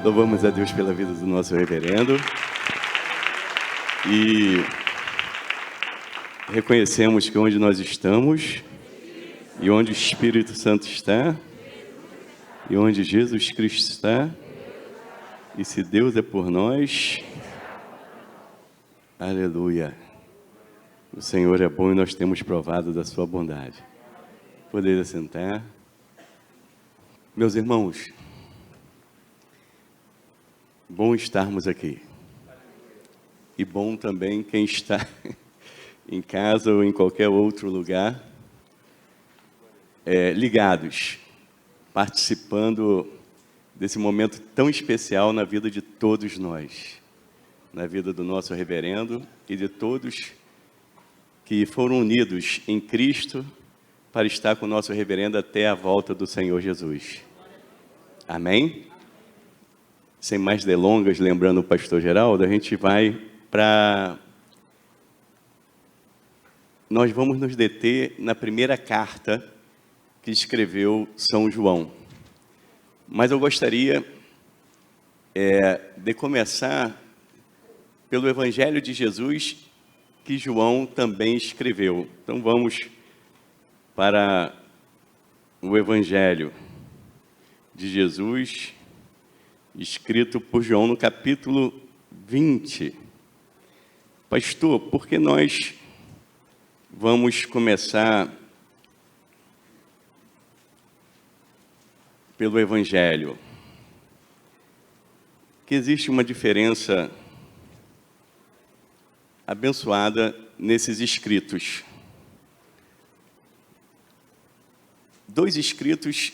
Louvamos a Deus pela vida do nosso reverendo e reconhecemos que onde nós estamos e onde o Espírito Santo está e onde Jesus Cristo está, e se Deus é por nós, aleluia, o Senhor é bom e nós temos provado da sua bondade. Poder assentar. Meus irmãos, bom estarmos aqui. E bom também quem está em casa ou em qualquer outro lugar, ligados, participando desse momento tão especial na vida de todos nós, na vida do nosso reverendo e de todos que foram unidos em Cristo para estar com o nosso reverendo até a volta do Senhor Jesus. Amém? Sem mais delongas, lembrando o pastor Geraldo, a gente vai para... Nós vamos nos deter na primeira carta que escreveu São João. Mas eu gostaria de começar pelo Evangelho de Jesus, que João também escreveu. Então vamos para o Evangelho de Jesus, escrito por João no capítulo 20. Pastor, por que nós vamos começar pelo Evangelho? Que existe uma diferença abençoada nesses escritos. Dois escritos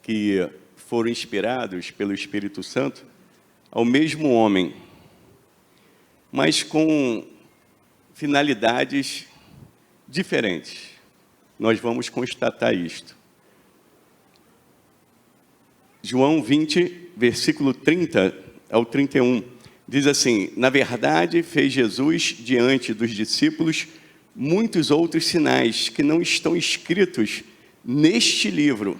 que foram inspirados pelo Espírito Santo ao mesmo homem, mas com finalidades diferentes. Nós vamos constatar isto. João 20, versículo 30 ao 31, diz assim: na verdade, fez Jesus diante dos discípulos muitos outros sinais que não estão escritos neste livro.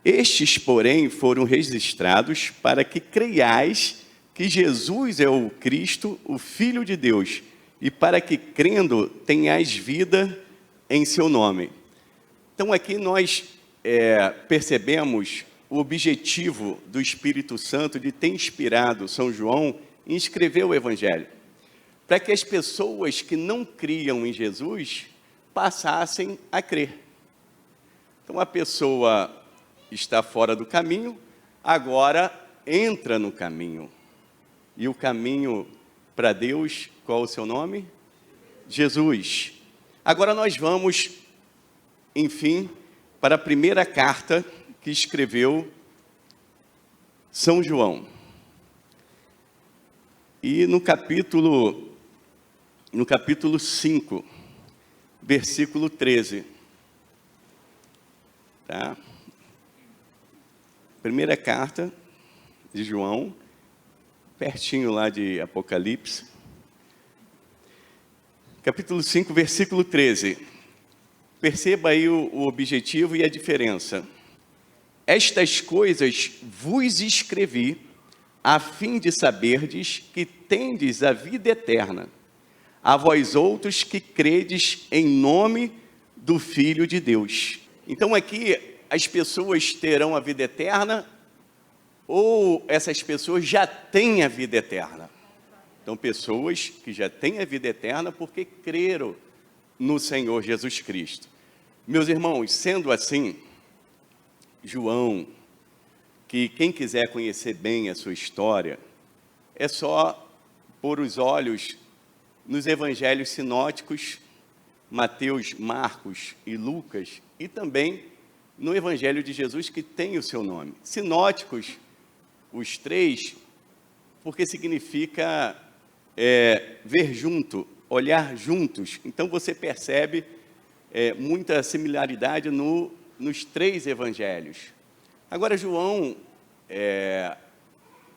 Estes, porém, foram registrados para que creiais que Jesus é o Cristo, o Filho de Deus, e para que, crendo, tenhais vida em seu nome. Então, aqui nós percebemos o objetivo do Espírito Santo de ter inspirado São João em escrever o Evangelho, para que as pessoas que não criam em Jesus passassem a crer. Então, a pessoa está fora do caminho, agora entra no caminho. E o caminho para Deus, qual o seu nome? Jesus. Agora nós vamos, enfim, para a primeira carta que escreveu São João. E no capítulo 5, versículo 13. Tá? Primeira carta de João, pertinho lá de Apocalipse. Capítulo 5, versículo 13. Perceba aí o objetivo e a diferença. Estas coisas vos escrevi, a fim de saberdes que tendes a vida eterna, a vós outros que credes em nome do Filho de Deus. Então aqui as pessoas terão a vida eterna, ou essas pessoas já têm a vida eterna? Então, pessoas que já têm a vida eterna porque creram no Senhor Jesus Cristo. Meus irmãos, sendo assim, João, que quem quiser conhecer bem a sua história, é só pôr os olhos nos evangelhos sinóticos, Mateus, Marcos e Lucas, e também no Evangelho de Jesus, que tem o seu nome. Sinóticos, os três, porque significa ver junto, olhar juntos. Então você percebe muita similaridade nos três evangelhos. Agora João,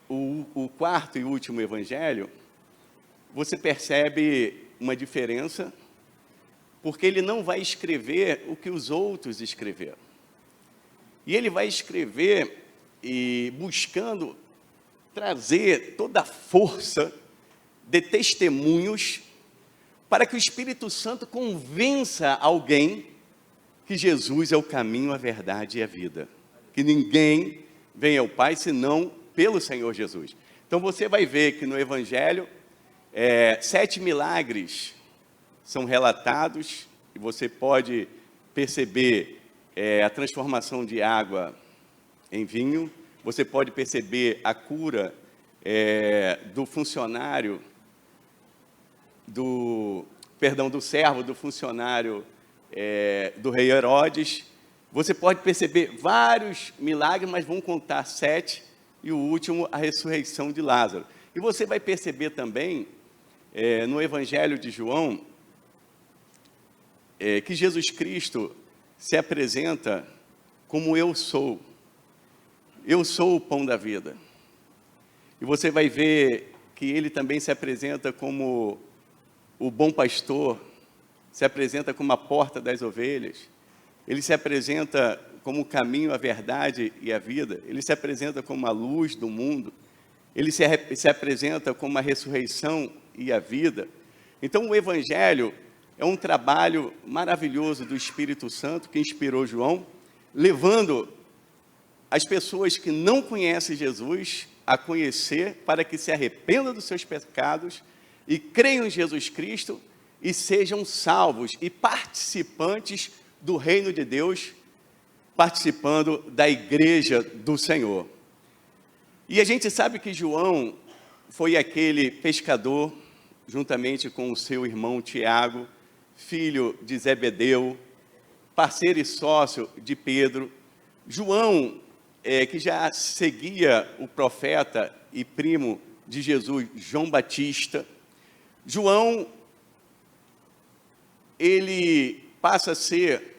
o quarto e último evangelho, você percebe uma diferença, porque ele não vai escrever o que os outros escreveram. E ele vai escrever e buscando trazer toda a força de testemunhos para que o Espírito Santo convença alguém que Jesus é o caminho, a verdade e a vida. Que ninguém vem ao Pai senão pelo Senhor Jesus. Então você vai ver que no Evangelho, 7 milagres são relatados, e você pode perceber a transformação de água em vinho, você pode perceber a cura do funcionário, do servo do funcionário do rei Herodes. Você pode perceber vários milagres, mas vão contar 7, e o último, a ressurreição de Lázaro. E você vai perceber também, no Evangelho de João, que Jesus Cristo se apresenta como eu sou o pão da vida. E você vai ver que ele também se apresenta como o bom pastor, se apresenta como a porta das ovelhas, ele se apresenta como o caminho, a verdade e a vida, ele se apresenta como a luz do mundo, ele se apresenta como a ressurreição e a vida. Então o Evangelho é um trabalho maravilhoso do Espírito Santo que inspirou João, levando as pessoas que não conhecem Jesus a conhecer, para que se arrependam dos seus pecados e creiam em Jesus Cristo e sejam salvos e participantes do reino de Deus, participando da igreja do Senhor. E a gente sabe que João foi aquele pescador, juntamente com o seu irmão Tiago, filho de Zebedeu, parceiro e sócio de Pedro. João, que já seguia o profeta e primo de Jesus, João Batista. João, ele passa a ser,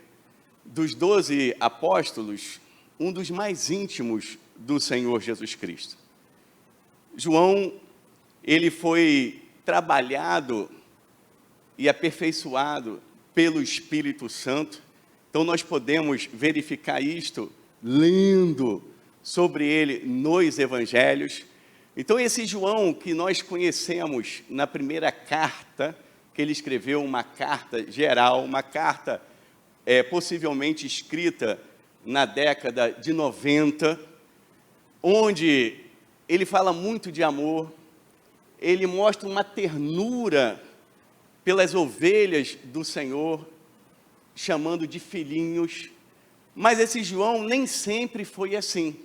dos 12 apóstolos, um dos mais íntimos do Senhor Jesus Cristo. João, ele foi trabalhado e aperfeiçoado pelo Espírito Santo. Então nós podemos verificar isto lendo sobre ele nos evangelhos. Então esse João que nós conhecemos na primeira carta, que ele escreveu, uma carta geral, uma carta possivelmente escrita na década de 90, onde ele fala muito de amor, ele mostra uma ternura pelas ovelhas do Senhor, chamando de filhinhos. Mas esse João nem sempre foi assim,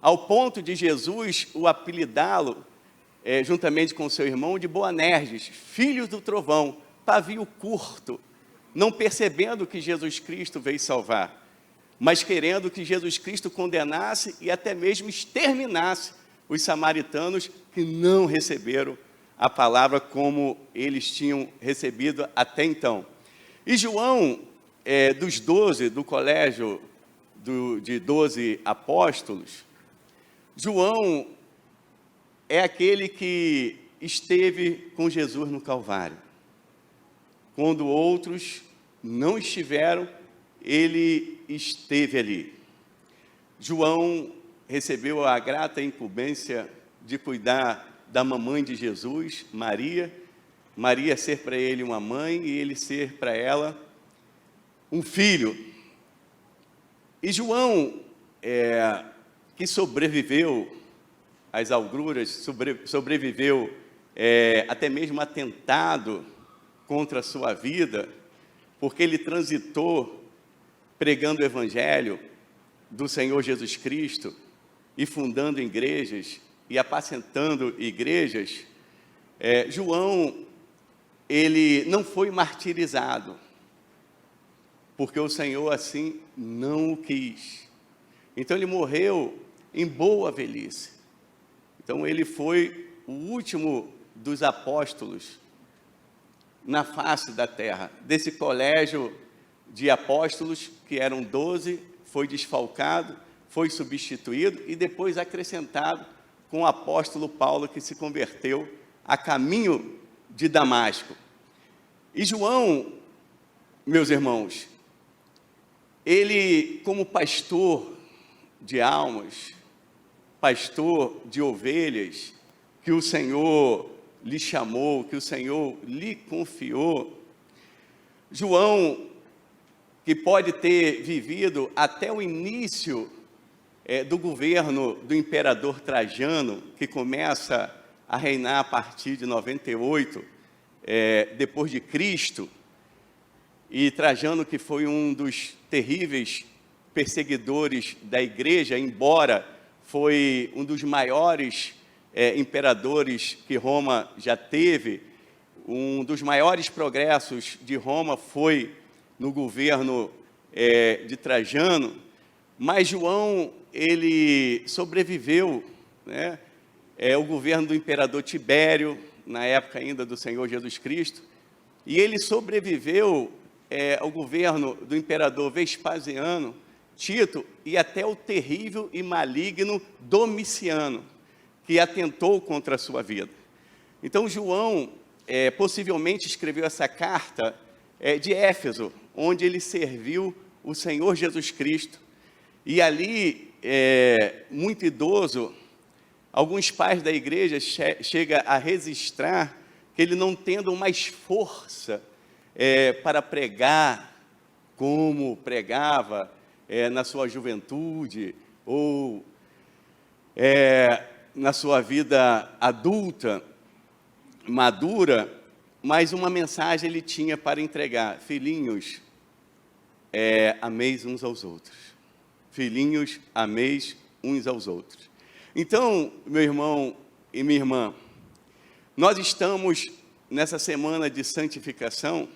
ao ponto de Jesus o apelidá-lo, juntamente com seu irmão, de Boanerges, filho do trovão, pavio curto, não percebendo que Jesus Cristo veio salvar, mas querendo que Jesus Cristo condenasse e até mesmo exterminasse os samaritanos que não receberam a palavra como eles tinham recebido até então. E João, dos 12, do colégio de 12 apóstolos, João é aquele que esteve com Jesus no Calvário. Quando outros não estiveram, ele esteve ali. João recebeu a grata incumbência de cuidar da mamãe de Jesus, Maria. Maria ser para ele uma mãe e ele ser para ela um filho. E João, que sobreviveu às agruras, sobreviveu até mesmo atentado contra a sua vida, porque ele transitou pregando o Evangelho do Senhor Jesus Cristo e fundando igrejas e apacentando igrejas. João, ele não foi martirizado, porque o Senhor assim não o quis. Então ele morreu em boa velhice. Então ele foi o último dos apóstolos na face da terra. Desse colégio de apóstolos, que eram 12, foi desfalcado, foi substituído e depois acrescentado com o apóstolo Paulo, que se converteu a caminho de Damasco. E João, meus irmãos, ele, como pastor de almas, pastor de ovelhas que o Senhor lhe chamou, que o Senhor lhe confiou. João, que pode ter vivido até o início do governo do imperador Trajano, que começa a reinar a partir de 98, depois de Cristo, e Trajano, que foi um dos terríveis perseguidores da igreja, embora foi um dos maiores imperadores que Roma já teve, um dos maiores progressos de Roma foi no governo de Trajano, mas João, ele sobreviveu, né, o governo do imperador Tibério, na época ainda do Senhor Jesus Cristo, e ele sobreviveu ao governo do imperador Vespasiano, Tito, e até o terrível e maligno Domiciano, que atentou contra a sua vida. Então, João possivelmente escreveu essa carta de Éfeso, onde ele serviu o Senhor Jesus Cristo. E ali, muito idoso, alguns pais da igreja chegam a registrar que ele, não tendo mais força para pregar como pregava na sua juventude ou na sua vida adulta, madura, mas uma mensagem ele tinha para entregar: filhinhos, ameis uns aos outros. Filhinhos, ameis uns aos outros. Então, meu irmão e minha irmã, nós estamos nessa semana de santificação,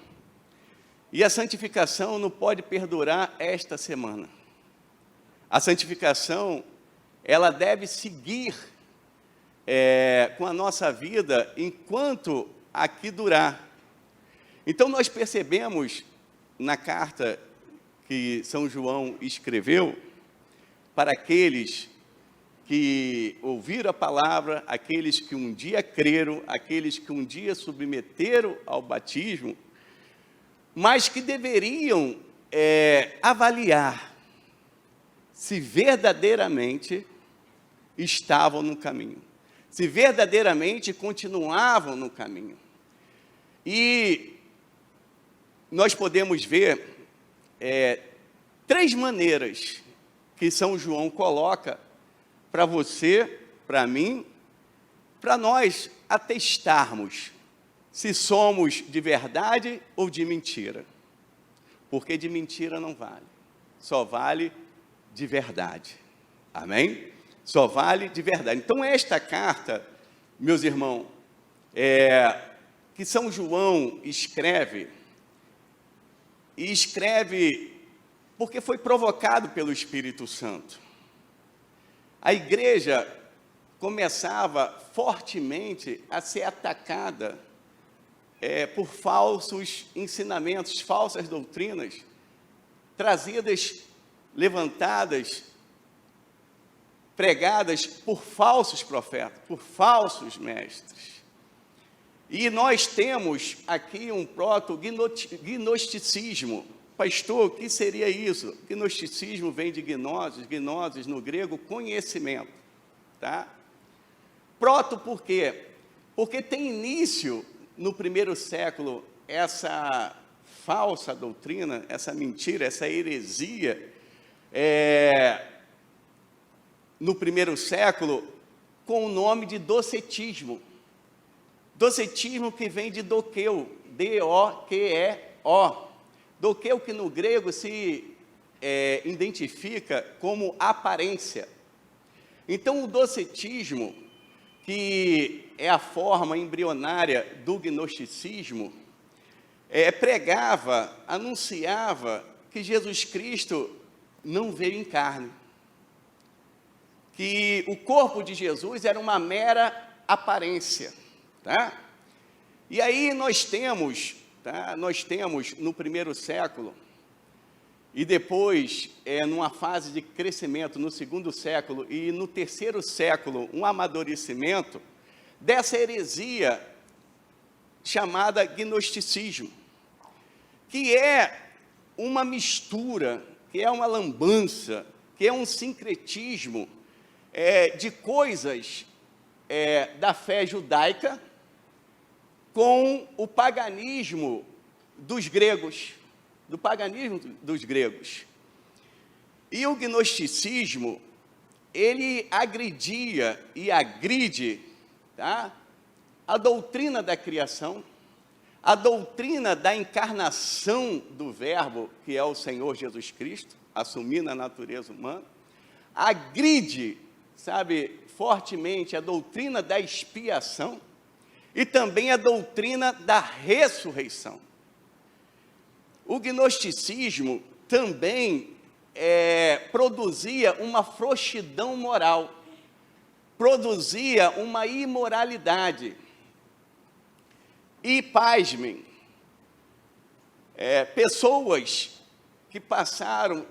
e a santificação não pode perdurar esta semana. A santificação, ela deve seguir com a nossa vida enquanto aqui durar. Então, nós percebemos na carta que São João escreveu para aqueles que ouviram a palavra, aqueles que um dia creram, aqueles que um dia submeteram ao batismo, mas que deveriam avaliar se verdadeiramente estavam no caminho, se verdadeiramente continuavam no caminho. E nós podemos ver 3 maneiras que São João coloca para você, para mim, para nós atestarmos se somos de verdade ou de mentira. Porque de mentira não vale, só vale de verdade. Amém? Só vale de verdade. Então, esta carta, meus irmãos, que São João escreve, e escreve porque foi provocado pelo Espírito Santo. A igreja começava fortemente a ser atacada por falsos ensinamentos, falsas doutrinas, trazidas, levantadas, pregadas por falsos profetas, por falsos mestres. E nós temos aqui um proto-gnosticismo. Pastor, o que seria isso? Gnosticismo vem de gnosis no grego, conhecimento. Tá? Proto por quê? Porque tem início no primeiro século essa falsa doutrina, essa mentira, essa heresia, no primeiro século, com o nome de docetismo. Docetismo que vem de doqueu, D-O-Q-E-O. Doqueu que no grego se identifica como aparência. Então, o docetismo, que é a forma embrionária do gnosticismo, pregava, anunciava que Jesus Cristo não veio em carne, que o corpo de Jesus era uma mera aparência, tá? E aí nós temos no primeiro século, e depois, numa fase de crescimento no segundo século, e no terceiro século, um amadurecimento dessa heresia chamada gnosticismo, que é uma mistura, que é uma lambança, que é um sincretismo de coisas da fé judaica com o paganismo dos gregos, do paganismo dos gregos. E o gnosticismo, ele agredia e agride, tá, a doutrina da criação, a doutrina da encarnação do Verbo, que é o Senhor Jesus Cristo, assumindo a natureza humana, agride, sabe, fortemente a doutrina da expiação e também a doutrina da ressurreição. O gnosticismo também produzia uma frouxidão moral, produzia uma imoralidade. E, pasmem, pessoas que passaram a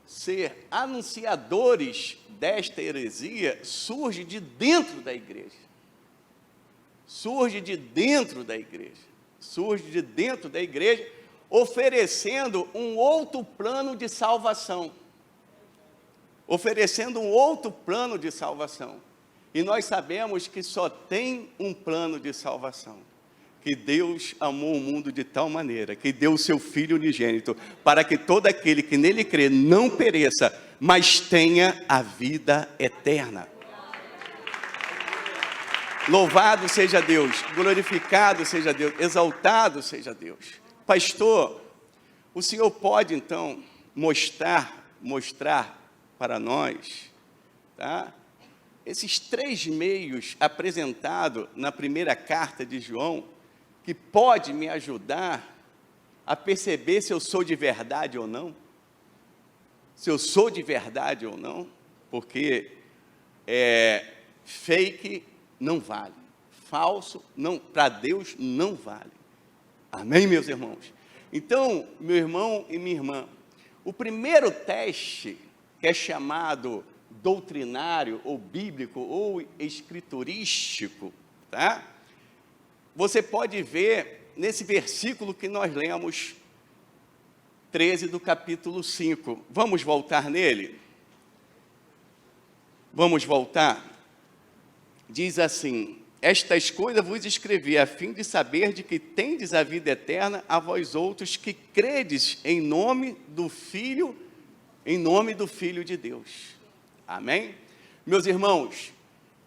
ser anunciadores desta heresia, surge de dentro da igreja. Surge de dentro da igreja. Surge de dentro da igreja, oferecendo um outro plano de salvação. Oferecendo um outro plano de salvação. E nós sabemos que só tem um plano de salvação. Que Deus amou o mundo de tal maneira, que deu o seu Filho unigênito, para que todo aquele que nele crê não pereça, mas tenha a vida eterna. Louvado seja Deus, glorificado seja Deus, exaltado seja Deus. Pastor, o senhor pode então mostrar para nós, tá, esses 3 meios apresentados na primeira carta de João, que pode me ajudar a perceber se eu sou de verdade ou não? Se eu sou de verdade ou não? Porque fake não vale, falso não, para Deus não vale. Amém, meus irmãos? Então, meu irmão e minha irmã, o primeiro teste, que é chamado doutrinário, ou bíblico, ou escriturístico, tá? Você pode ver nesse versículo que nós lemos, 13 do capítulo 5. Vamos voltar nele? Vamos voltar? Diz assim: estas coisas vos escrevi, a fim de saber de que tendes a vida eterna, a vós outros que credes em nome do Filho de Deus. Amém? Meus irmãos,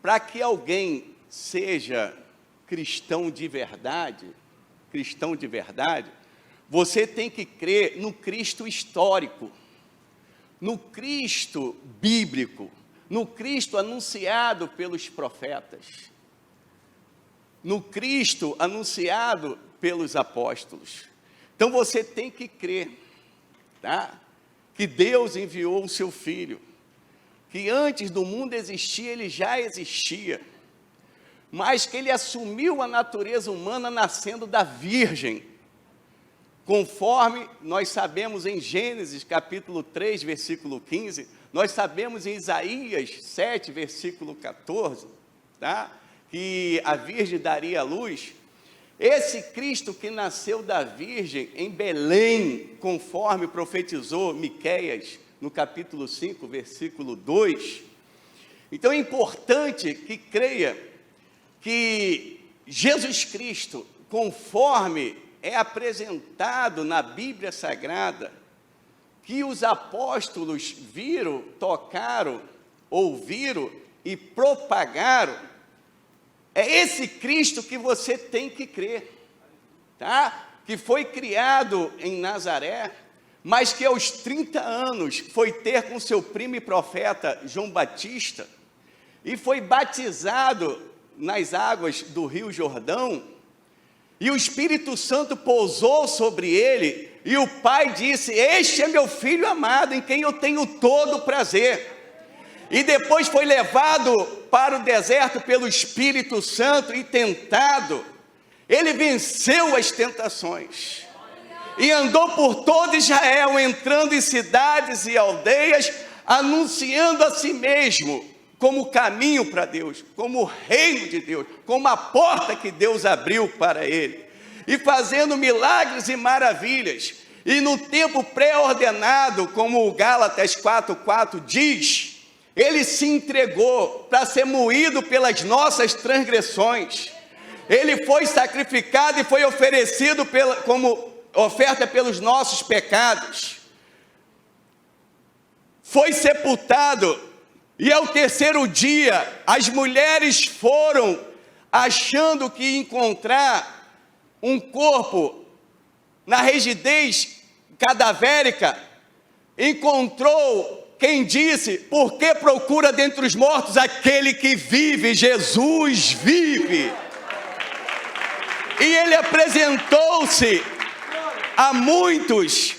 para que alguém seja cristão de verdade, você tem que crer no Cristo histórico, no Cristo bíblico, no Cristo anunciado pelos profetas, no Cristo anunciado pelos apóstolos. Então você tem que crer, tá? Que Deus enviou o seu Filho, que antes do mundo existir, ele já existia, mas que ele assumiu a natureza humana nascendo da Virgem, conforme nós sabemos em Gênesis capítulo 3, versículo 15, nós sabemos em Isaías 7, versículo 14, tá? Que a Virgem daria a luz. Esse Cristo que nasceu da Virgem em Belém, conforme profetizou Miqueias, no capítulo 5, versículo 2, então é importante que creia que Jesus Cristo, conforme é apresentado na Bíblia Sagrada, que os apóstolos viram, tocaram, ouviram e propagaram, é esse Cristo que você tem que crer, tá? Que foi criado em Nazaré, mas que aos 30 anos foi ter com seu primo e profeta João Batista, e foi batizado nas águas do Rio Jordão, e o Espírito Santo pousou sobre ele, e o Pai disse: este é meu Filho amado, em quem eu tenho todo prazer. E depois foi levado para o deserto pelo Espírito Santo e tentado. Ele venceu as tentações e andou por todo Israel, entrando em cidades e aldeias, anunciando a si mesmo como caminho para Deus, como o reino de Deus, como a porta que Deus abriu para ele, e fazendo milagres e maravilhas. E no tempo pré-ordenado, como o Gálatas 4:4 diz, Ele se entregou para ser moído pelas nossas transgressões. Ele foi sacrificado e foi oferecido como oferta pelos nossos pecados. Foi sepultado, e ao terceiro dia, as mulheres foram achando que ia encontrar um corpo na rigidez cadavérica. Encontrou quem disse: por que procura dentre os mortos aquele que vive? Jesus vive. E ele apresentou-se a muitos,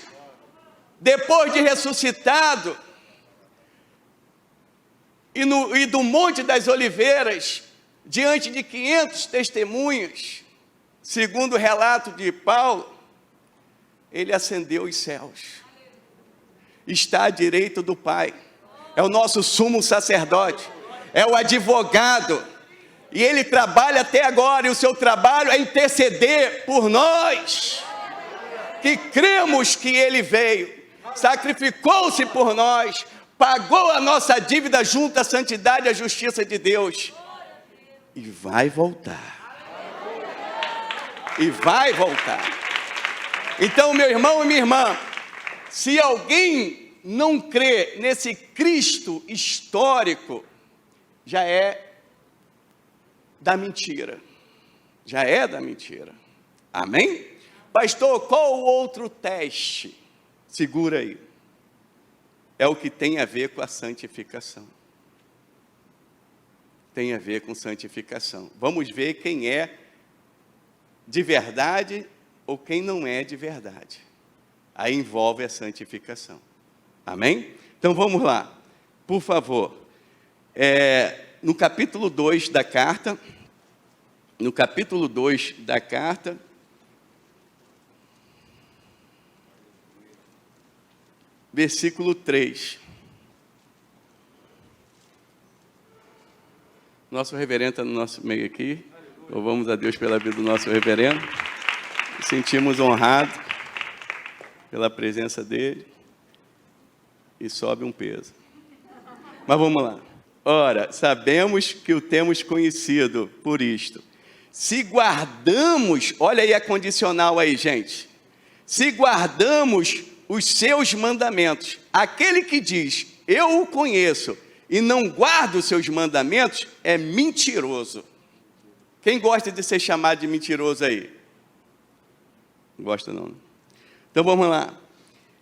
depois de ressuscitado, e do Monte das Oliveiras, diante de 500 testemunhas, segundo o relato de Paulo, ele ascendeu os céus, está à direita do Pai, é o nosso sumo sacerdote, é o advogado, e ele trabalha até agora, e o seu trabalho é interceder por nós, que cremos que ele veio, sacrificou-se por nós, pagou a nossa dívida junto à santidade e à justiça de Deus, e vai voltar. E vai voltar. Então, meu irmão e minha irmã, se alguém não crê nesse Cristo histórico, já é da mentira. Já é da mentira. Amém? Pastor, qual o outro teste? Segura aí. É o que tem a ver com a santificação. Tem a ver com santificação. Vamos ver quem é de verdade ou quem não é de verdade. Aí envolve a santificação. Amém? Então vamos lá. Por favor. No capítulo 2 da carta. No capítulo 2 da carta. Versículo 3. Nosso reverendo está no nosso meio aqui. Louvamos a Deus pela vida do nosso reverendo. Nos sentimos honrados pela presença dele. E sobe um peso. Mas vamos lá. Ora, sabemos que o temos conhecido por isto. Se guardamos, olha aí a condicional aí, gente. Se guardamos os seus mandamentos, aquele que diz, eu o conheço, e não guarda os seus mandamentos, é mentiroso. Quem gosta de ser chamado de mentiroso aí? Não gosta não, né? Então vamos lá.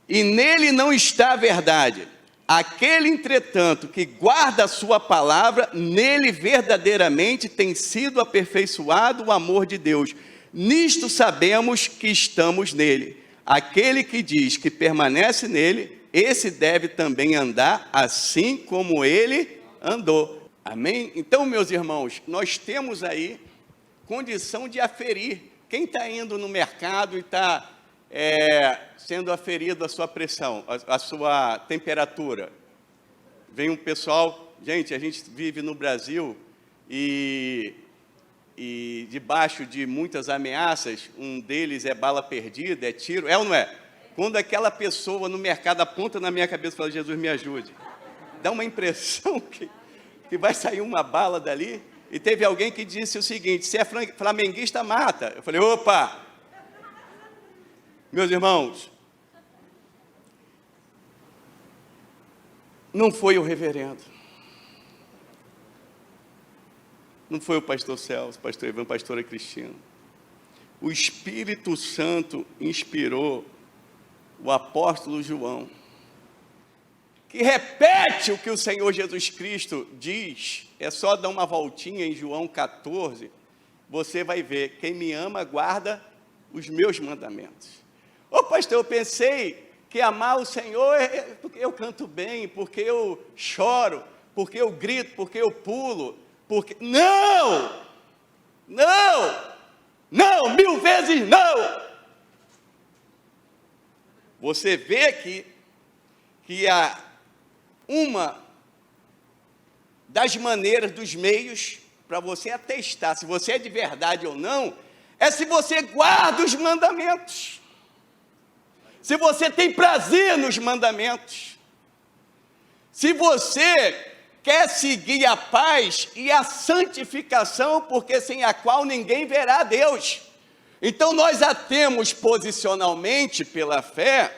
E nele não está a verdade. Aquele, entretanto, que guarda a sua palavra, nele verdadeiramente tem sido aperfeiçoado o amor de Deus. Nisto sabemos que estamos nele. Aquele que diz que permanece nele, esse deve também andar assim como ele andou. Amém? Então, meus irmãos, nós temos aí condição de aferir. Quem está indo no mercado e está sendo aferido a sua pressão, a sua temperatura? Vem um pessoal, gente, a gente vive no Brasil e debaixo de muitas ameaças, um deles é bala perdida, é tiro, é ou não é? Quando aquela pessoa no mercado aponta na minha cabeça e fala, Jesus me ajude, dá uma impressão que vai sair uma bala dali. E teve alguém que disse o seguinte, se é flamenguista, mata. Eu falei, opa! Meus irmãos, não foi o reverendo, não foi o pastor Celso, pastor Ivan, pastora Cristina. O Espírito Santo inspirou o apóstolo João, que repete o que o Senhor Jesus Cristo diz. É só dar uma voltinha em João 14, você vai ver, quem me ama guarda os meus mandamentos. Ô pastor, eu pensei que amar o Senhor é porque eu canto bem, porque eu choro, porque eu grito, porque eu pulo, porque... Não! Não! Não! 1000 vezes não! Você vê que há uma das maneiras, dos meios, para você atestar se você é de verdade ou não, é se você guarda os mandamentos. Se você tem prazer nos mandamentos. Se você quer seguir a paz e a santificação, porque sem a qual ninguém verá a Deus. Então nós a temos posicionalmente pela fé,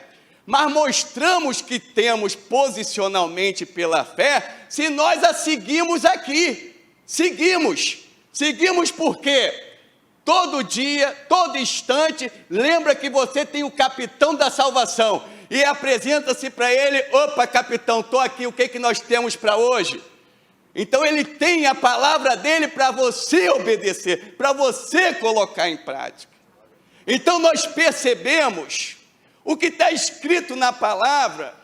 mas mostramos que temos posicionalmente pela fé, se nós a seguimos aqui. Seguimos porque todo dia, todo instante, lembra que você tem o capitão da salvação, e apresenta-se para ele: opa, capitão, estou aqui, o que nós temos para hoje? Então ele tem a palavra dele para você obedecer, para você colocar em prática. Então nós percebemos o que está escrito na palavra,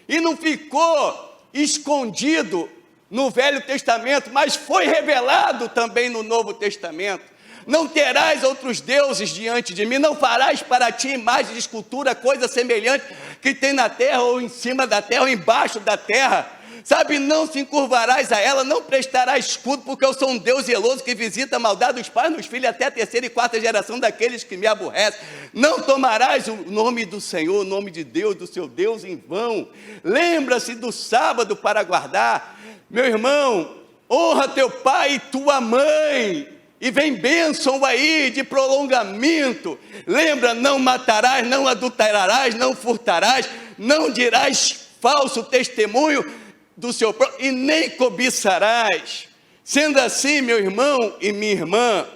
e não ficou escondido no Velho Testamento, mas foi revelado também no Novo Testamento. Não terás outros deuses diante de mim, não farás para ti imagem de escultura, coisa semelhante que tem na terra, ou em cima da terra, ou embaixo da terra. Sabe, não se encurvarás a ela, não prestarás escudo, porque eu sou um Deus zeloso que visita a maldade dos pais nos filhos até a terceira e quarta geração daqueles que me aborrecem. Não tomarás o nome do Senhor, o nome de Deus, do seu Deus em vão. Lembra-se do sábado para guardar. Meu irmão, honra teu pai e tua mãe. E vem bênção aí de prolongamento. Lembra, não matarás, não adulterarás, não furtarás, não dirás falso testemunho do seu próprio, e nem cobiçarás. Sendo assim, meu irmão e minha irmã,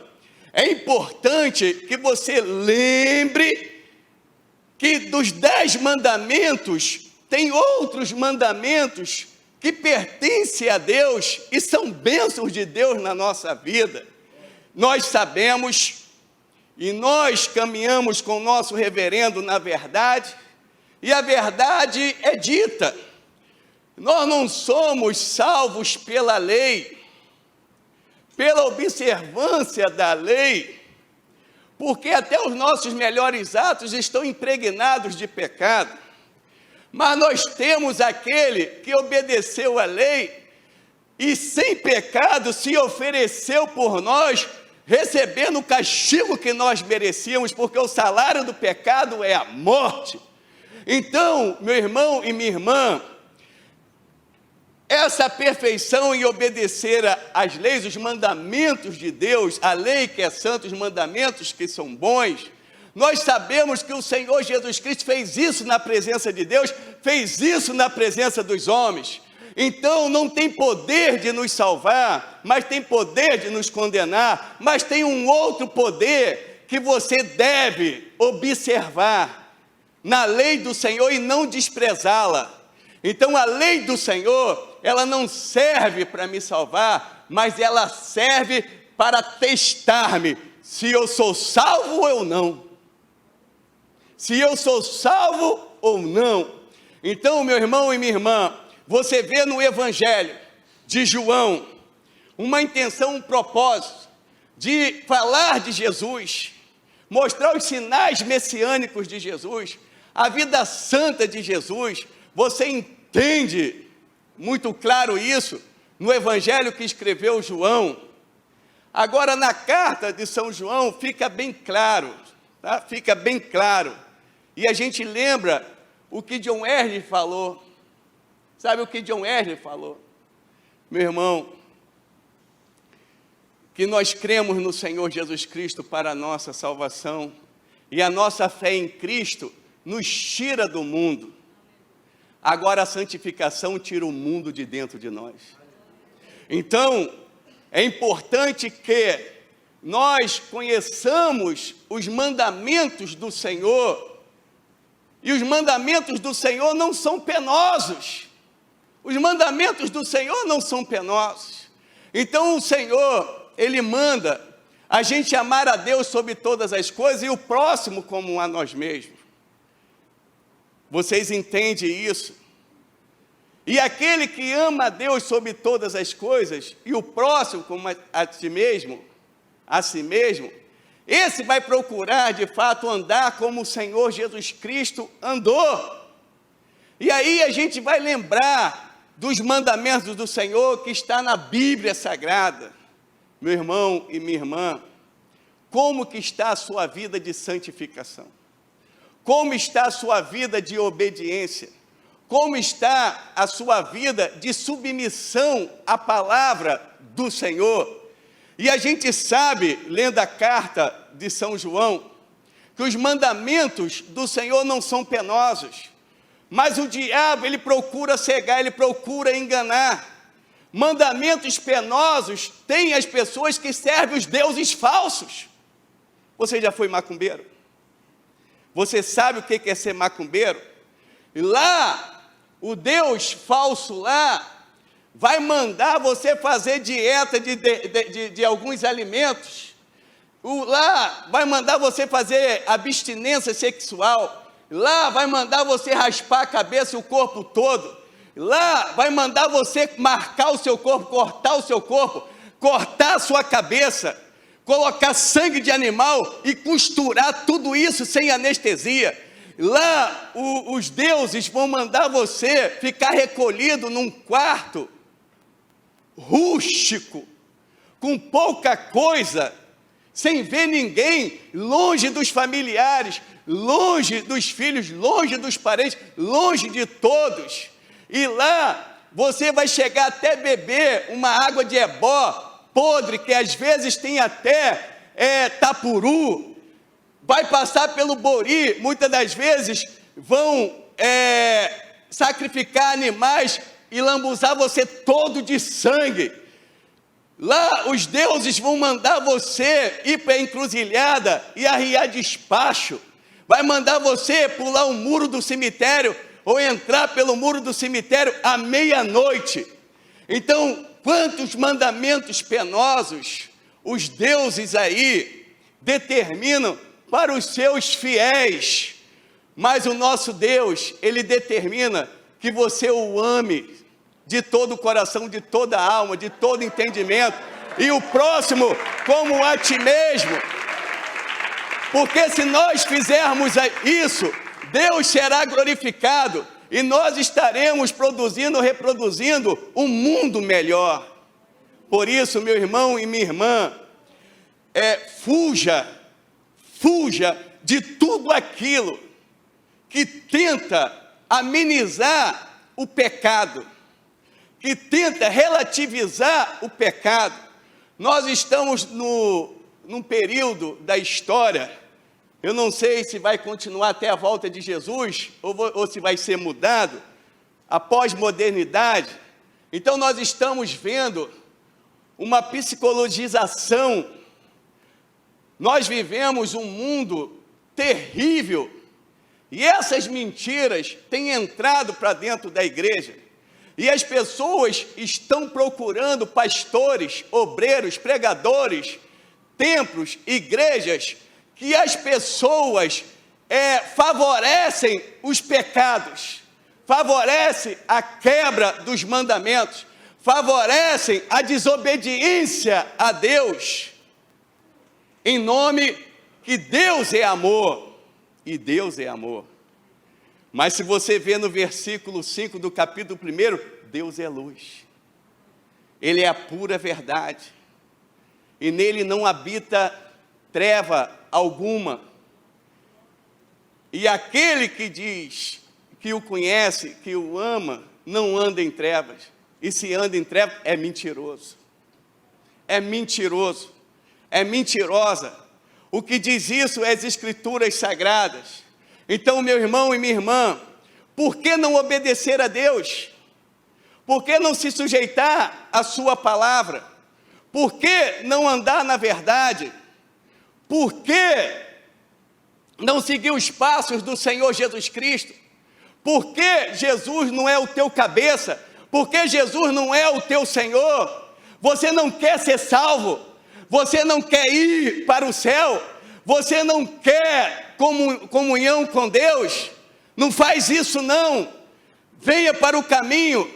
é importante que você lembre que dos 10 mandamentos, tem outros mandamentos que pertencem a Deus e são bênçãos de Deus na nossa vida. Nós sabemos e nós caminhamos com o nosso reverendo na verdade, e a verdade é dita. Nós não somos salvos pela lei, pela observância da lei, porque até os nossos melhores atos estão impregnados de pecado, mas nós temos aquele que obedeceu à lei e sem pecado se ofereceu por nós, recebendo o castigo que nós merecíamos, porque o salário do pecado é a morte. Então, meu irmão e minha irmã, essa perfeição em obedecer às leis, os mandamentos de Deus, a lei que é santa, os mandamentos que são bons, nós sabemos que o Senhor Jesus Cristo fez isso na presença de Deus, fez isso na presença dos homens. Então não tem poder de nos salvar, mas tem poder de nos condenar, mas tem um outro poder que você deve observar na lei do Senhor e não desprezá-la. Então a lei do Senhor, ela não serve para me salvar, mas ela serve para testar-me, se eu sou salvo ou não. Se eu sou salvo ou não. Então, meu irmão e minha irmã, você vê no Evangelho de João uma intenção, um propósito de falar de Jesus, mostrar os sinais messiânicos de Jesus, a vida santa de Jesus. Você entende muito claro isso no Evangelho que escreveu João. Agora, na carta de São João, fica bem claro, tá? Fica bem claro. E a gente lembra o que John Wesley falou. Sabe o que John Wesley falou? Meu irmão, que nós cremos no Senhor Jesus Cristo para a nossa salvação, e a nossa fé em Cristo nos tira do mundo. Agora a santificação tira o mundo de dentro de nós. Então, é importante que nós conheçamos os mandamentos do Senhor, e os mandamentos do Senhor não são penosos. Os mandamentos do Senhor não são penosos. Então o Senhor, Ele manda a gente amar a Deus sobre todas as coisas e o próximo como a nós mesmos. Vocês entendem isso? E aquele que ama a Deus sobre todas as coisas e o próximo como a si mesmo, esse vai procurar de fato andar como o Senhor Jesus Cristo andou. E aí a gente vai lembrar dos mandamentos do Senhor que está na Bíblia Sagrada. Meu irmão e minha irmã, como que está a sua vida de santificação? Como está a sua vida de obediência? como está a sua vida de submissão à palavra do Senhor. E a gente sabe, lendo a carta de São João, que os mandamentos do Senhor não são penosos, mas o diabo, ele procura cegar, ele procura enganar. Mandamentos penosos têm as pessoas que servem os deuses falsos. Você já foi macumbeiro? Você sabe o que é ser macumbeiro? Lá, o Deus falso lá, vai mandar você fazer dieta de alguns alimentos. Lá, vai mandar você fazer abstinência sexual. Lá, vai mandar você raspar a cabeça e o corpo todo. Lá, vai mandar você marcar o seu corpo, cortar o seu corpo, cortar a sua cabeça, colocar sangue de animal e costurar tudo isso sem anestesia. Lá, os deuses vão mandar você ficar recolhido num quarto rústico, com pouca coisa, sem ver ninguém, longe dos familiares, longe dos filhos, longe dos parentes, longe de todos. E lá, você vai chegar até beber uma água de ebó, podre, que às vezes tem até tapuru, vai passar pelo bori, muitas das vezes vão sacrificar animais e lambuzar você todo de sangue. Lá os deuses vão mandar você ir para a encruzilhada e arriar despacho, vai mandar você pular o muro do cemitério ou entrar pelo muro do cemitério à meia-noite. Então, quantos mandamentos penosos os deuses aí determinam para os seus fiéis, mas o nosso Deus, ele determina que você o ame de todo o coração, de toda a alma, de todo entendimento, e o próximo como a ti mesmo, porque se nós fizermos isso, Deus será glorificado, e nós estaremos produzindo, reproduzindo um mundo melhor. Por isso, meu irmão e minha irmã, fuja de tudo aquilo que tenta amenizar o pecado, que tenta relativizar o pecado. Nós estamos num período da história, eu não sei se vai continuar até a volta de Jesus, ou se vai ser mudado, a pós-modernidade. Então nós estamos vendo uma psicologização. Nós vivemos um mundo terrível, e essas mentiras têm entrado para dentro da igreja, e as pessoas estão procurando pastores, obreiros, pregadores, templos, igrejas, que as pessoas favorecem os pecados, favorecem a quebra dos mandamentos, favorecem a desobediência a Deus, em nome que Deus é amor, e Deus é amor. Mas se você vê no versículo 5 do capítulo 1, Deus é luz, Ele é a pura verdade, e nele não habita treva alguma, e aquele que diz que o conhece, que o ama, não anda em trevas, e se anda em trevas é mentiroso, é mentirosa. O que diz isso é as Escrituras Sagradas. Então, meu irmão e minha irmã, por que não obedecer a Deus? Por que não se sujeitar à sua palavra? Por que não andar na verdade? Por que não seguir os passos do Senhor Jesus Cristo? Por que Jesus não é o teu cabeça? Por que Jesus não é o teu Senhor? Você não quer ser salvo? Você não quer ir para o céu? Você não quer comunhão com Deus? Não faz isso não. Venha para o caminho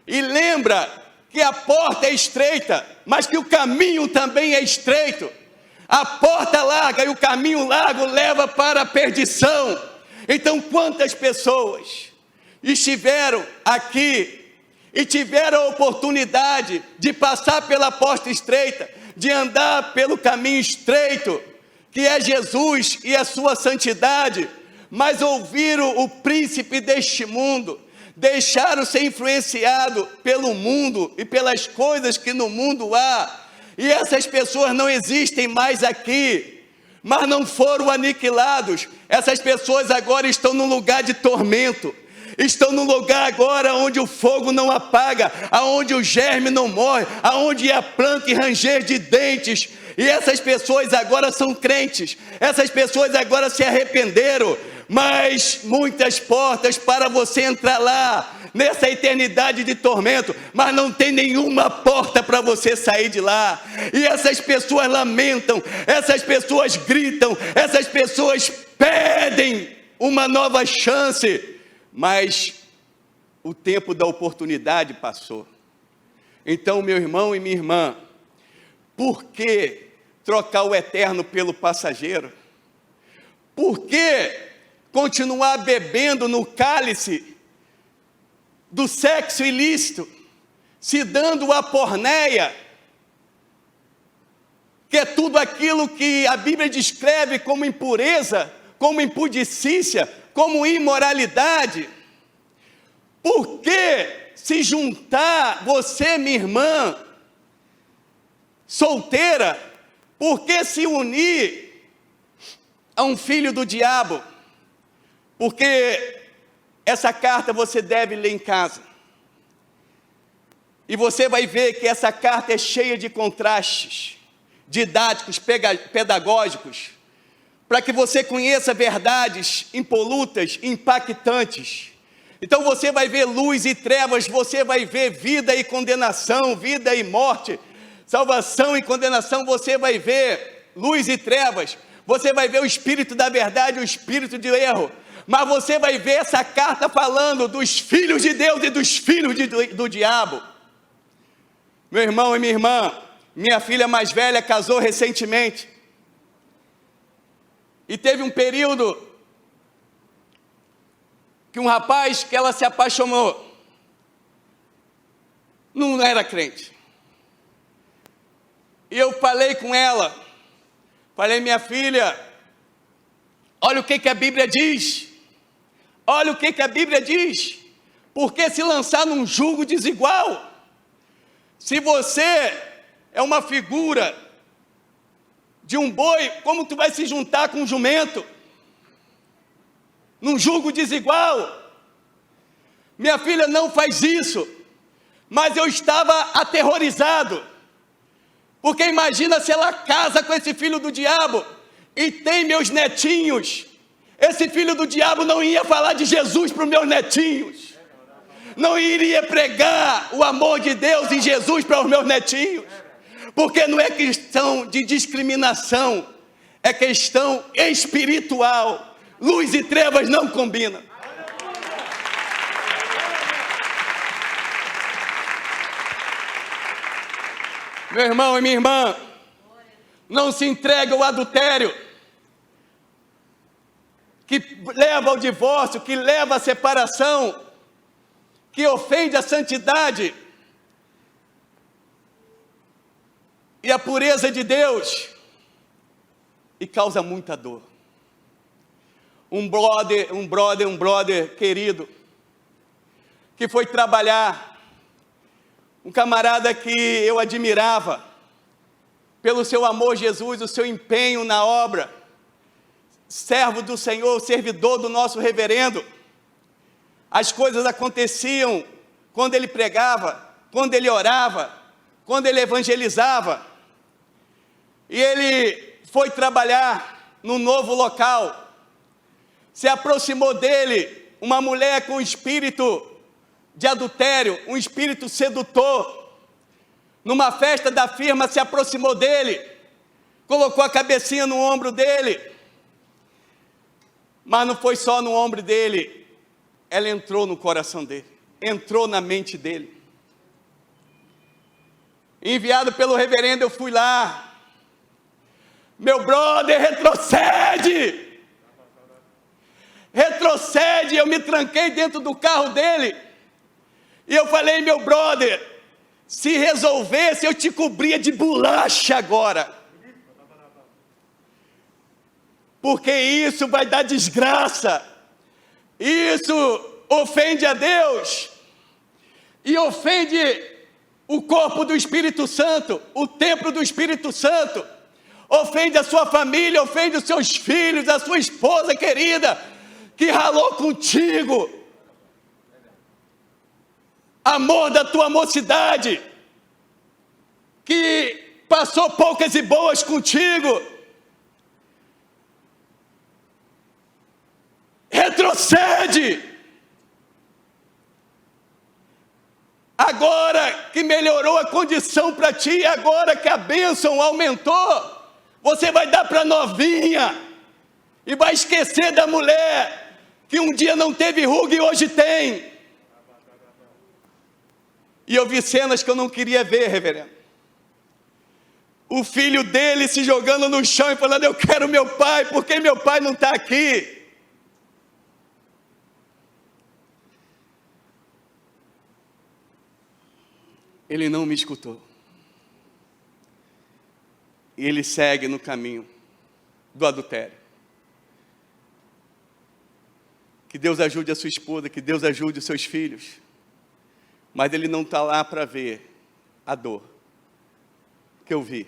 e lembra que a porta é estreita, mas que o caminho também é estreito. A porta larga e o caminho largo leva para a perdição. Então, quantas pessoas estiveram aqui e tiveram a oportunidade de passar pela porta estreita, de andar pelo caminho estreito, que é Jesus e a sua santidade, mas ouviram o príncipe deste mundo, deixaram ser influenciado pelo mundo e pelas coisas que no mundo há, e essas pessoas não existem mais aqui, mas não foram aniquilados. Essas pessoas agora estão num lugar de tormento, estão num lugar agora onde o fogo não apaga, aonde o germe não morre, aonde a planta e ranger de dentes. E essas pessoas agora são crentes, essas pessoas agora se arrependeram, mas muitas portas para você entrar lá, nessa eternidade de tormento, mas não tem nenhuma porta para você sair de lá. E essas pessoas lamentam, essas pessoas gritam, essas pessoas pedem uma nova chance, mas o tempo da oportunidade passou. Então, meu irmão e minha irmã, por que trocar o eterno pelo passageiro? Por que continuar bebendo no cálice do sexo ilícito, se dando a porneia, que é tudo aquilo que a Bíblia descreve como impureza, como impudicícia, como imoralidade? Por que se juntar, você, minha irmã, solteira, por que se unir a um filho do diabo? Porque essa carta você deve ler em casa, e você vai ver que essa carta é cheia de contrastes didáticos, pedagógicos, para que você conheça verdades impolutas, impactantes. Então você vai ver luz e trevas, você vai ver vida e condenação, vida e morte, salvação e condenação, você vai ver luz e trevas, você vai ver o espírito da verdade, o espírito de erro, mas você vai ver essa carta falando dos filhos de Deus e dos filhos do diabo. Meu irmão e minha irmã, minha filha mais velha casou recentemente, e teve um período que um rapaz que ela se apaixonou, não era crente, e eu falei com ela, falei: minha filha, olha o que a Bíblia diz, olha o que a Bíblia diz, por que se lançar num jugo desigual? Se você é uma figura de um boi, como tu vai se juntar com um jumento? Num jugo desigual? Minha filha, não faz isso. Mas eu estava aterrorizado, porque imagina se ela casa com esse filho do diabo, e tem meus netinhos, esse filho do diabo não ia falar de Jesus para os meus netinhos, não iria pregar o amor de Deus em Jesus para os meus netinhos, porque não é questão de discriminação, é questão espiritual. Luz e trevas não combinam. Meu irmão e minha irmã, não se entregue ao adultério, que leva ao divórcio, que leva à separação, que ofende a santidade e a pureza de Deus, e causa muita dor. Um brother querido, que foi trabalhar, um camarada que eu admirava, pelo seu amor a Jesus, o seu empenho na obra, servo do Senhor, servidor do nosso reverendo. As coisas aconteciam quando ele pregava, quando ele orava, quando ele evangelizava. E ele foi trabalhar num novo local. Se aproximou dele uma mulher com espírito de adultério, um espírito sedutor. Numa festa da firma, se aproximou dele, colocou a cabecinha no ombro dele. Mas não foi só no ombro dele, ela entrou no coração dele, entrou na mente dele. Enviado pelo reverendo, eu fui lá. Meu brother, retrocede! Retrocede! Eu me tranquei dentro do carro dele. E eu falei: meu brother, se resolvesse, eu te cobria de bolacha agora. Porque isso vai dar desgraça. Isso ofende a Deus e ofende o corpo do Espírito Santo, o templo do Espírito Santo, ofende a sua família, ofende os seus filhos, a sua esposa querida, que ralou contigo, amor da tua mocidade, que passou poucas e boas contigo, retrocede. Agora que melhorou a condição para ti, agora que a bênção aumentou, você vai dar para a novinha e vai esquecer da mulher que um dia não teve ruga e hoje tem. E eu vi cenas que eu não queria ver, reverendo. O filho dele se jogando no chão e falando: eu quero meu pai, porque meu pai não está aqui. Ele não me escutou. E ele segue no caminho do adultério. Que Deus ajude a sua esposa, que Deus ajude os seus filhos. Mas ele não está lá para ver a dor que eu vi.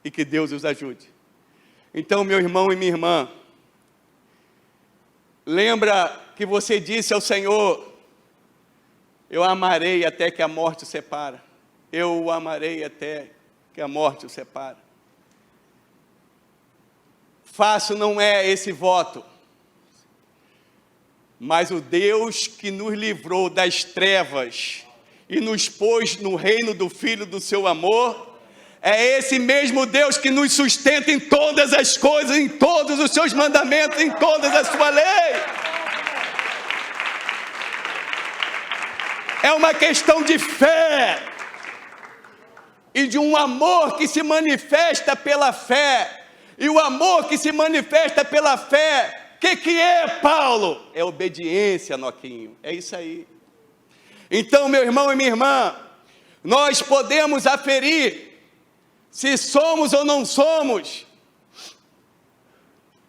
E que Deus os ajude. Então, meu irmão e minha irmã, lembra que você disse ao Senhor: eu amarei até que a morte o separa. Eu o amarei até que a morte o separa. Fácil não é esse voto. Mas o Deus que nos livrou das trevas e nos pôs no reino do Filho do seu amor, é esse mesmo Deus que nos sustenta em todas as coisas, em todos os seus mandamentos, em todas a sua lei. É uma questão de fé e de um amor que se manifesta pela fé. E o amor que se manifesta pela fé, o que é, Paulo? É obediência, Noquinho. É isso aí. Então, meu irmão e minha irmã, nós podemos aferir se somos ou não somos,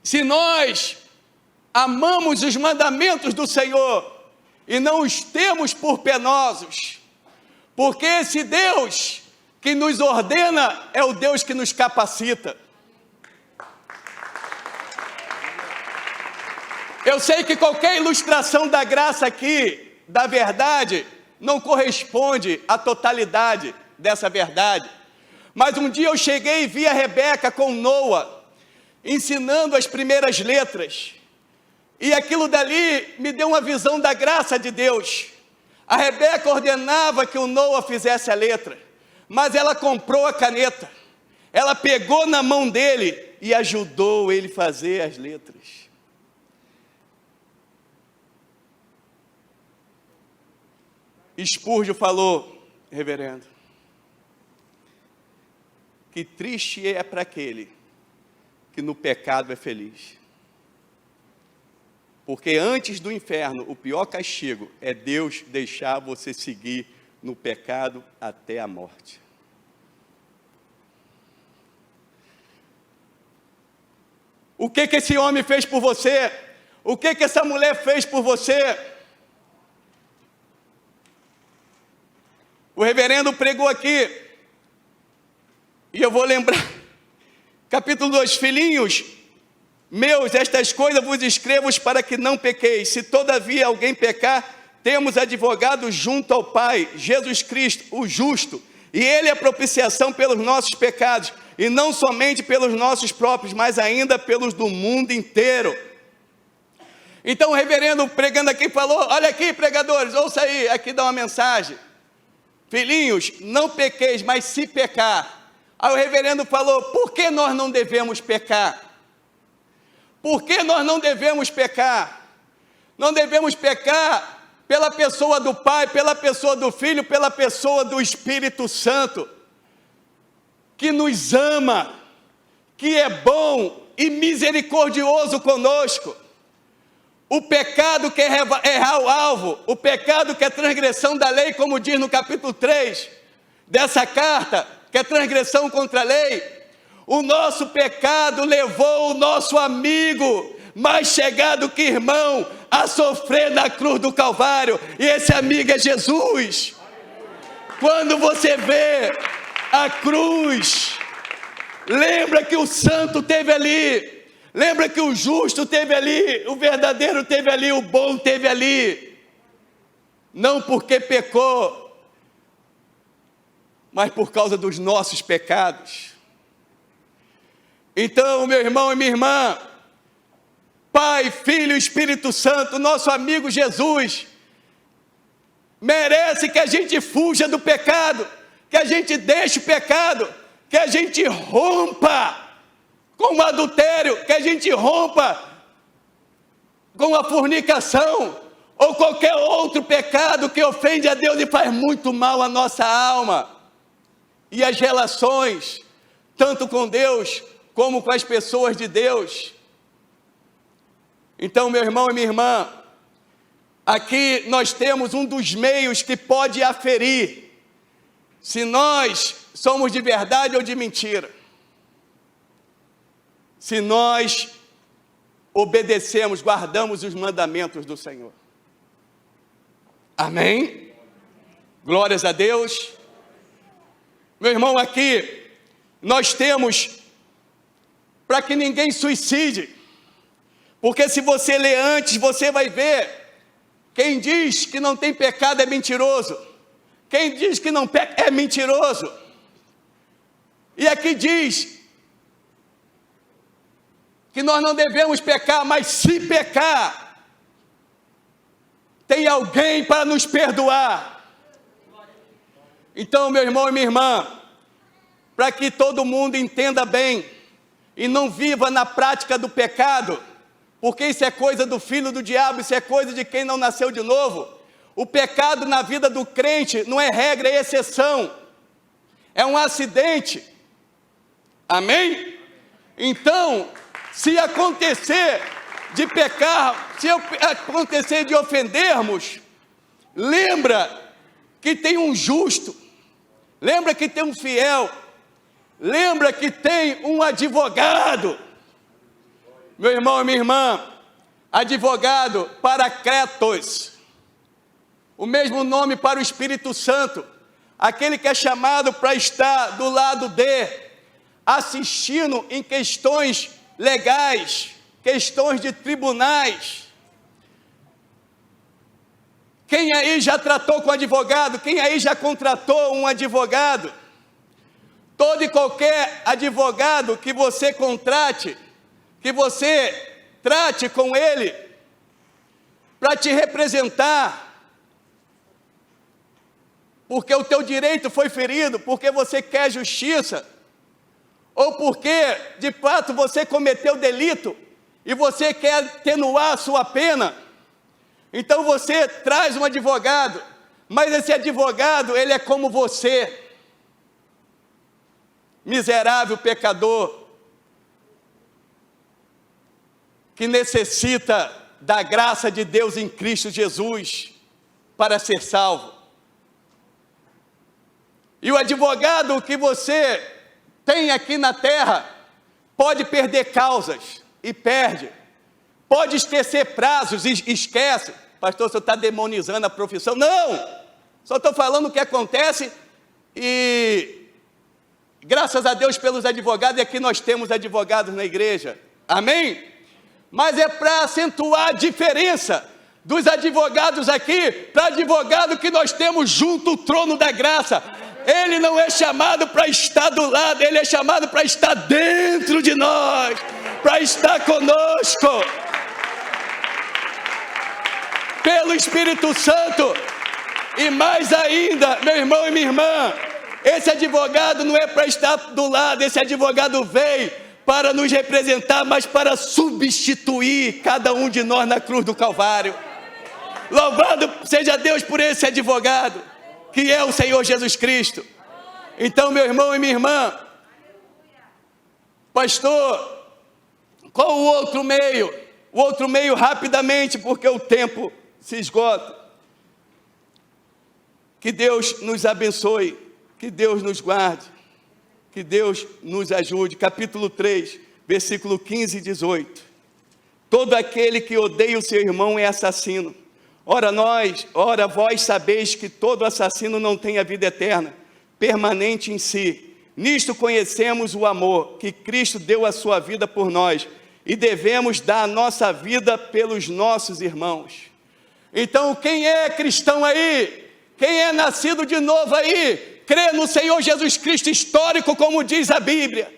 se nós amamos os mandamentos do Senhor e não os temos por penosos, porque esse Deus que nos ordena é o Deus que nos capacita. Eu sei que qualquer ilustração da graça aqui, da verdade, não corresponde à totalidade dessa verdade, mas um dia eu cheguei e vi a Rebeca com Noa, ensinando as primeiras letras, e aquilo dali me deu uma visão da graça de Deus. A Rebeca ordenava que o Noa fizesse a letra, mas ela comprou a caneta, ela pegou na mão dele e ajudou ele a fazer as letras. Spurgeon falou, reverendo, que triste é para aquele que no pecado é feliz. Porque antes do inferno, o pior castigo é Deus deixar você seguir no pecado até a morte. O que esse homem fez por você? O que essa mulher fez por você? O reverendo pregou aqui, e eu vou lembrar, capítulo 2, filhinhos meus, estas coisas vos escrevo para que não pequeis. Se todavia alguém pecar, temos advogado junto ao Pai, Jesus Cristo, o justo, e Ele é propiciação pelos nossos pecados, e não somente pelos nossos próprios, mas ainda pelos do mundo inteiro. Então o reverendo pregando aqui falou, olha aqui pregadores, ouça aí, aqui dá uma mensagem. Filhinhos, não pequeis, mas se pecar. Aí o reverendo falou, por que nós não devemos pecar? Por que nós não devemos pecar? Não devemos pecar pela pessoa do Pai, pela pessoa do Filho, pela pessoa do Espírito Santo, que nos ama, que é bom e misericordioso conosco. O pecado quer errar o alvo, o pecado que é transgressão da lei, como diz no capítulo 3 dessa carta, que é transgressão contra a lei. O nosso pecado levou o nosso amigo, mais chegado que irmão, a sofrer na cruz do Calvário, e esse amigo é Jesus. Quando você vê a cruz, lembra que o santo teve ali, lembra que o justo teve ali, o verdadeiro teve ali, o bom teve ali, não porque pecou, mas por causa dos nossos pecados. Então, meu irmão e minha irmã, Pai, Filho e Espírito Santo, nosso amigo Jesus, merece que a gente fuja do pecado, que a gente deixe o pecado, que a gente rompa com o adultério, que a gente rompa com a fornicação, ou qualquer outro pecado que ofende a Deus e faz muito mal à nossa alma, e as relações, tanto com Deus, como com as pessoas de Deus. Então, meu irmão e minha irmã, aqui nós temos um dos meios que pode aferir se nós somos de verdade ou de mentira. Se nós obedecemos, guardamos os mandamentos do Senhor. Amém? Glórias a Deus. Meu irmão, aqui nós temos para que ninguém suicide, porque se você ler antes, você vai ver, quem diz que não tem pecado é mentiroso, quem diz que não peca é mentiroso. E aqui diz que nós não devemos pecar, mas se pecar, tem alguém para nos perdoar. Então, meu irmão e minha irmã, para que todo mundo entenda bem e não viva na prática do pecado, porque isso é coisa do filho do diabo, isso é coisa de quem não nasceu de novo. O pecado na vida do crente não é regra, é exceção, é um acidente. Amém? Então, se acontecer de pecar, se acontecer de ofendermos, lembra que tem um justo, lembra que tem um fiel, lembra que tem um advogado. Meu irmão e minha irmã, advogado, Paracletos, o mesmo nome para o Espírito Santo, aquele que é chamado para estar do lado de, assistindo em questões legais, questões de tribunais. Quem aí já tratou com advogado? Quem aí já contratou um advogado? Todo e qualquer advogado que você contrate, que você trate com ele, para te representar, porque o teu direito foi ferido, porque você quer justiça, ou porque, de fato, você cometeu delito, e você quer atenuar a sua pena, então você traz um advogado, mas esse advogado, ele é como você, miserável pecador, que necessita da graça de Deus em Cristo Jesus, para ser salvo. E o advogado que você tem aqui na terra, pode perder causas, e perde, pode esquecer prazos, e esquece. Pastor, o senhor está demonizando a profissão? Não, só estou falando o que acontece, e graças a Deus pelos advogados, e aqui nós temos advogados na igreja, amém? Mas é para acentuar a diferença dos advogados aqui, para advogado que nós temos junto ao trono da graça. Ele não é chamado para estar do lado, ele é chamado para estar dentro de nós, para estar conosco, pelo Espírito Santo. E mais ainda, meu irmão e minha irmã, esse advogado não é para estar do lado, esse advogado veio para nos representar, mas para substituir cada um de nós na cruz do Calvário. Louvado seja Deus por esse advogado, que é o Senhor Jesus Cristo. Então, meu irmão e minha irmã, pastor, qual o outro meio? O outro meio, rapidamente, porque o tempo se esgota. Que Deus nos abençoe, que Deus nos guarde, que Deus nos ajude. Capítulo 3, versículo 15 e 18. todo aquele que odeia o seu irmão é assassino. Ora vós sabeis que todo assassino não tem a vida eterna, permanente em si. Nisto conhecemos o amor, que Cristo deu a sua vida por nós, e devemos dar a nossa vida pelos nossos irmãos. Então, quem é cristão aí? Quem é nascido de novo aí? Crê no Senhor Jesus Cristo histórico, como diz a Bíblia.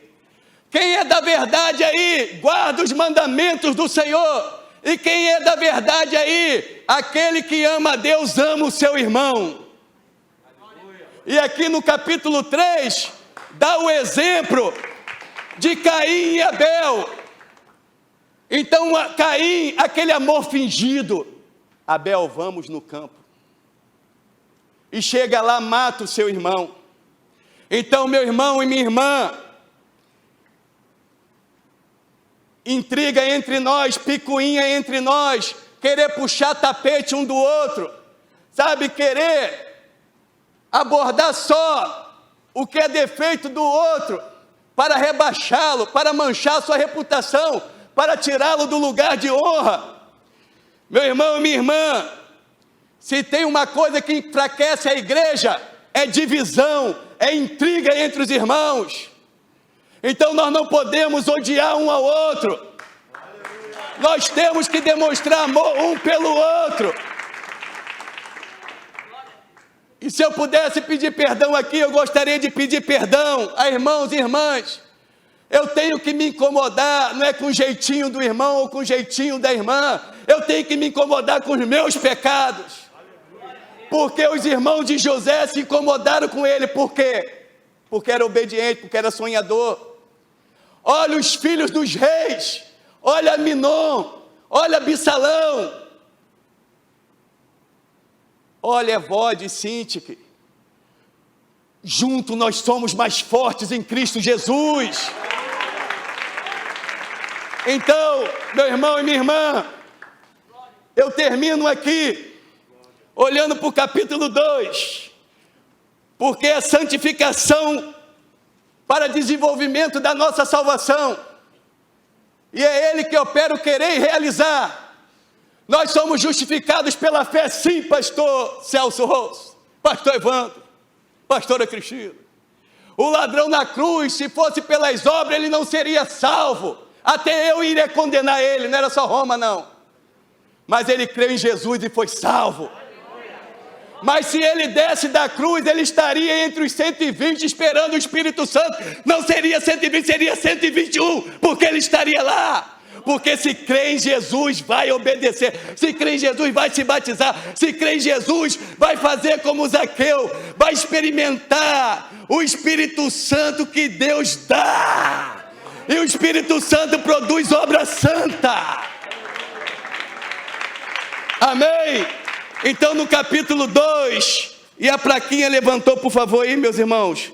Quem é da verdade aí? Guarda os mandamentos do Senhor. E quem é da verdade aí? Aquele que ama a Deus, ama o seu irmão. E aqui no capítulo 3, dá o exemplo de Caim e Abel. Então, Caim, aquele amor fingido. Abel, vamos no campo. E chega lá, mata o seu irmão. Então, meu irmão e minha irmã, intriga entre nós, picuinha entre nós, querer puxar tapete um do outro, sabe, querer abordar só o que é defeito do outro, para rebaixá-lo, para manchar sua reputação, para tirá-lo do lugar de honra. Meu irmão e minha irmã, se tem uma coisa que enfraquece a igreja, é divisão, é intriga entre os irmãos. Então nós não podemos odiar um ao outro. Nós temos que demonstrar amor um pelo outro. E se eu pudesse pedir perdão aqui, eu gostaria de pedir perdão a irmãos e irmãs. Eu tenho que me incomodar, não é com o jeitinho do irmão ou com o jeitinho da irmã. Eu tenho que me incomodar com os meus pecados. Porque os irmãos de José se incomodaram com ele. Por quê? Porque era obediente, porque era sonhador. Olha os filhos dos reis. Olha Aminon. Olha Absalão. Olha Evode e Sintique. Junto nós somos mais fortes em Cristo Jesus. Então, meu irmão e minha irmã, eu termino aqui, olhando para o capítulo 2, porque a santificação para desenvolvimento da nossa salvação, e é Ele que opera o querer e realizar. Nós somos justificados pela fé, sim, pastor Celso Rosso, pastor Evandro, pastora Cristina. O ladrão na cruz, se fosse pelas obras, ele não seria salvo. Até eu iria condenar ele, não era só Roma não. Mas ele creu em Jesus e foi salvo. Mas se ele desce da cruz, ele estaria entre os 120 esperando o Espírito Santo. Não seria 120, seria 121, porque ele estaria lá. Porque se crê em Jesus, vai obedecer. Se crê em Jesus, vai se batizar. Se crê em Jesus, vai fazer como Zaqueu. Vai experimentar o Espírito Santo que Deus dá. E o Espírito Santo produz obra santa. Amém? Então no capítulo 2, e a plaquinha levantou por favor aí, meus irmãos.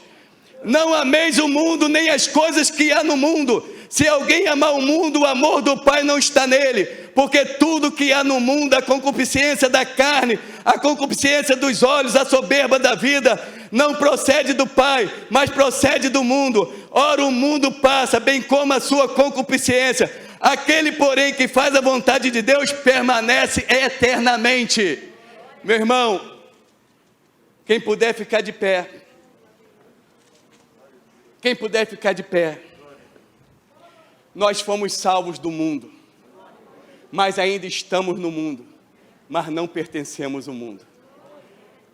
Não ameis o mundo, nem as coisas que há no mundo. Se alguém amar o mundo, o amor do Pai não está nele. Porque tudo que há no mundo, a concupiscência da carne, a concupiscência dos olhos, a soberba da vida, não procede do Pai, mas procede do mundo. Ora, o mundo passa, bem como a sua concupiscência. Aquele, porém, que faz a vontade de Deus, permanece eternamente. Meu irmão, quem puder ficar de pé. Quem puder ficar de pé. Nós fomos salvos do mundo, mas ainda estamos no mundo, mas não pertencemos ao mundo.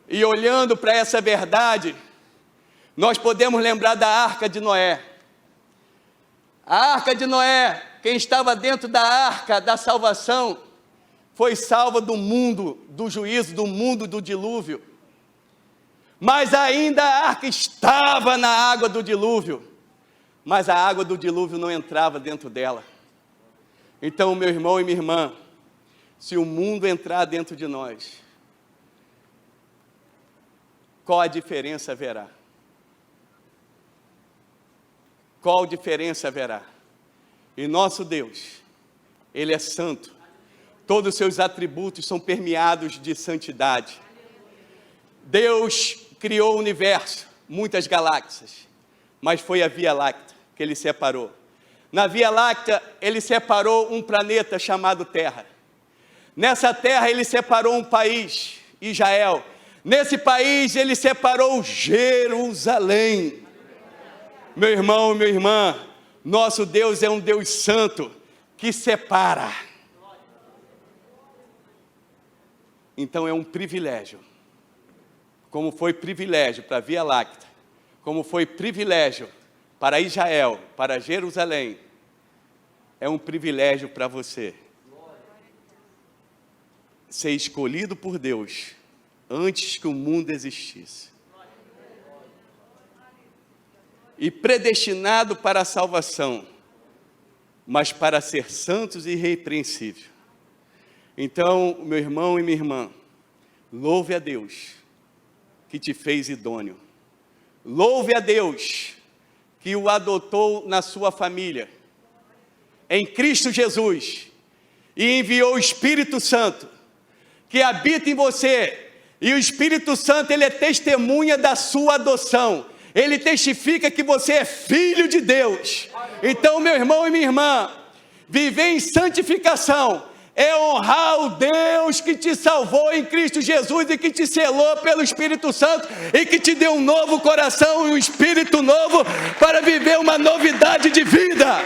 E olhando para essa verdade, nós podemos lembrar da Arca de Noé. A Arca de Noé, quem estava dentro da Arca da salvação, foi salva do mundo, do juízo, do mundo do dilúvio. Mas ainda a Arca estava na água do dilúvio. Mas a água do dilúvio não entrava dentro dela. Então, meu irmão e minha irmã, se o mundo entrar dentro de nós, qual a diferença haverá? Qual diferença haverá? E nosso Deus, Ele é santo. Todos os seus atributos são permeados de santidade. Deus criou o universo, muitas galáxias, mas foi a Via Láctea que Ele separou. Na Via Láctea, ele separou um planeta chamado Terra. Nessa terra, ele separou um país, Israel. Nesse país, ele separou Jerusalém. Meu irmão, minha irmã, nosso Deus é um Deus santo que separa. Então é um privilégio. Como foi privilégio para a Via Láctea, como foi privilégio para Israel, para Jerusalém, é um privilégio para você ser escolhido por Deus antes que o mundo existisse e predestinado para a salvação, mas para ser santos e irrepreensíveis. Então, meu irmão e minha irmã, louve a Deus que te fez idôneo. Louve a Deus que o adotou na sua família, em Cristo Jesus, e enviou o Espírito Santo, que habita em você, e o Espírito Santo, ele é testemunha da sua adoção, ele testifica que você é filho de Deus. Então, meu irmão e minha irmã, viver em santificação é honrar o Deus que te salvou em Cristo Jesus e que te selou pelo Espírito Santo e que te deu um novo coração e um espírito novo para viver uma novidade de vida.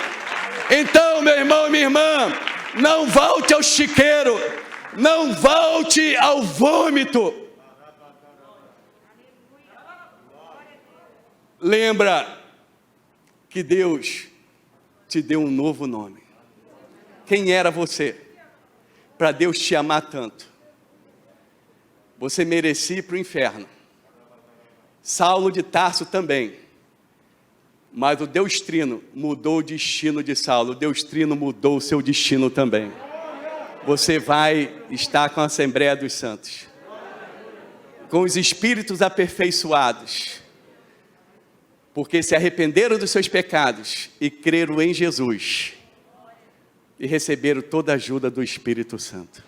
Então, meu irmão e minha irmã, não volte ao chiqueiro, não volte ao vômito. Lembra que Deus te deu um novo nome. Quem era você para Deus te amar tanto? Você merecia ir para o inferno. Saulo de Tarso também. Mas o Deus Trino mudou o destino de Saulo. O Deus Trino mudou o seu destino também. Você vai estar com a Assembleia dos Santos, com os espíritos aperfeiçoados, porque se arrependeram dos seus pecados e creram em Jesus e receberam toda a ajuda do Espírito Santo.